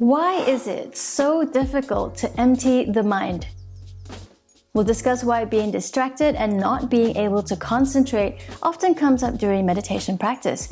Why is it so difficult to empty the mind? We'll discuss why being distracted and not being able to concentrate often comes up during meditation practice.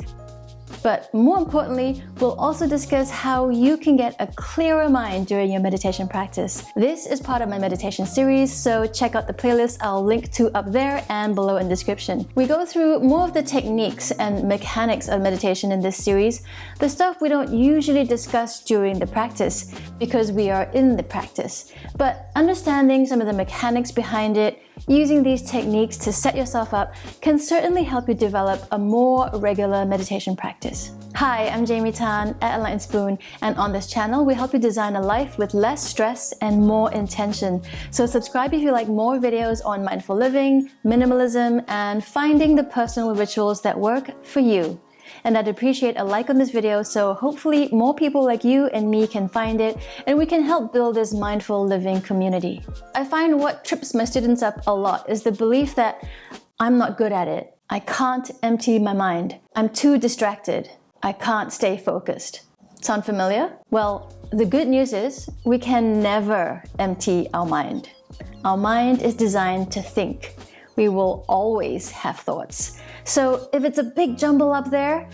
But more importantly, we'll also discuss how you can get a clearer mind during your meditation practice. This is part of my meditation series, so check out the playlist I'll link to up there and below in the description. We go through more of the techniques and mechanics of meditation in this series, the stuff we don't usually discuss during the practice because we are in the practice. But understanding some of the mechanics behind it, using these techniques to set yourself up can certainly help you develop a more regular meditation practice. Hi, I'm Jaime at Enlightened, and on this channel we help you design a life with less stress and more intention. So subscribe if you like more videos on mindful living, minimalism, and finding the personal rituals that work for you. And I'd appreciate a like on this video so hopefully more people like you and me can find it and we can help build this mindful living community. I find what trips my students up a lot is the belief that I'm not good at it. I can't empty my mind. I'm too distracted. I can't stay focused. Sound familiar? Well, the good news is we can never empty our mind. Our mind is designed to think. We will always have thoughts. So if it's a big jumble up there,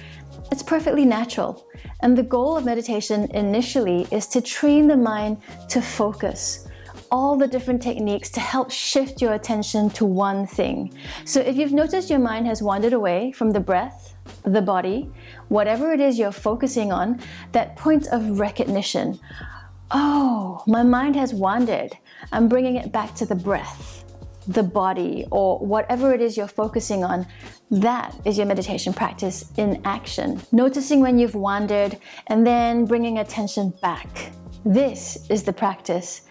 it's perfectly natural. And the goal of meditation initially is to train the mind to focus. All the different techniques to help shift your attention to one thing. So if you've noticed your mind has wandered away from the breath, the body, whatever it is you're focusing on, that point of recognition. Oh, my mind has wandered. I'm bringing it back to the breath, the body, or whatever it is you're focusing on. That is your meditation practice in action. Noticing when you've wandered and then bringing attention back. This is the practice.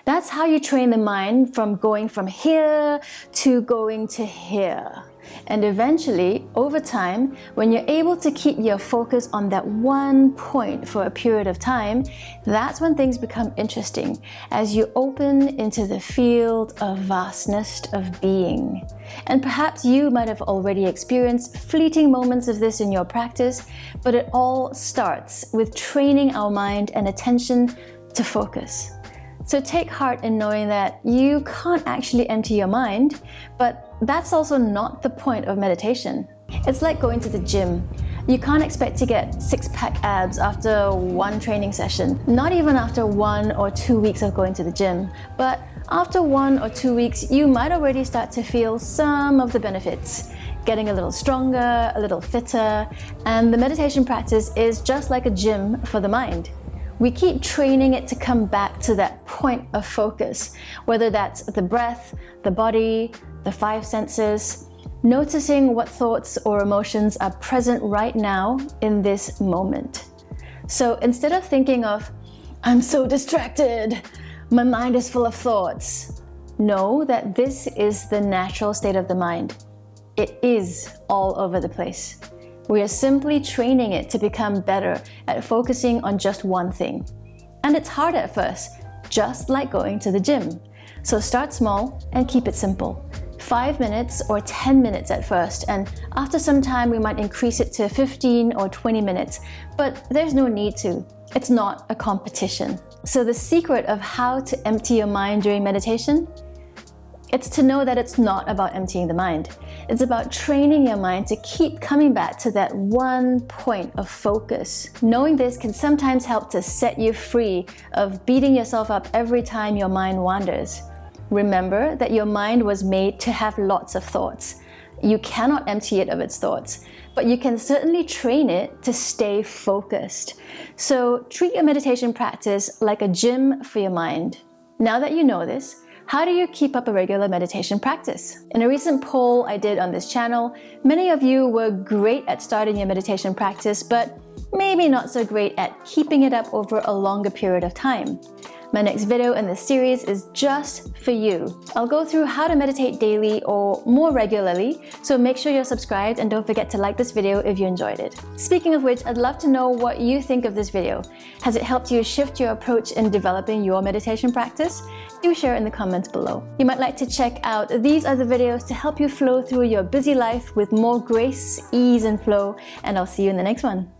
That's how you train the mind from going from here to going to here. And eventually, over time, when you're able to keep your focus on that one point for a period of time, that's when things become interesting as you open into the field of vastness of being. And perhaps you might have already experienced fleeting moments of this in your practice, but it all starts with training our mind and attention to focus. So take heart in knowing that you can't actually empty your mind, but that's also not the point of meditation. It's like going to the gym. You can't expect to get six-pack abs after one training session, not even after 1 or 2 weeks of going to the gym. But after 1 or 2 weeks, you might already start to feel some of the benefits. Getting a little stronger, a little fitter, and the meditation practice is just like a gym for the mind. We keep training it to come back to that point of focus, whether that's the breath, the body, the 5 senses, noticing what thoughts or emotions are present right now in this moment. So instead of thinking of, I'm so distracted, my mind is full of thoughts, know that this is the natural state of the mind. It is all over the place. We are simply training it to become better at focusing on just one thing. And it's hard at first, just like going to the gym. So start small and keep it simple. 5 minutes or 10 minutes at first, and after some time we might increase it to 15 or 20 minutes, but there's no need to. It's not a competition. So the secret of how to empty your mind during meditation? It's to know that it's not about emptying the mind. It's about training your mind to keep coming back to that one point of focus. Knowing this can sometimes help to set you free of beating yourself up every time your mind wanders. Remember that your mind was made to have lots of thoughts. You cannot empty it of its thoughts, but you can certainly train it to stay focused. So treat your meditation practice like a gym for your mind. Now that you know this, how do you keep up a regular meditation practice? In a recent poll I did on this channel, many of you were great at starting your meditation practice, but maybe not so great at keeping it up over a longer period of time. My next video in this series is just for you. I'll go through how to meditate daily or more regularly, so make sure you're subscribed and don't forget to like this video if you enjoyed it. Speaking of which, I'd love to know what you think of this video. Has it helped you shift your approach in developing your meditation practice? Do share in the comments below. You might like to check out these other videos to help you flow through your busy life with more grace, ease, and flow, and I'll see you in the next one.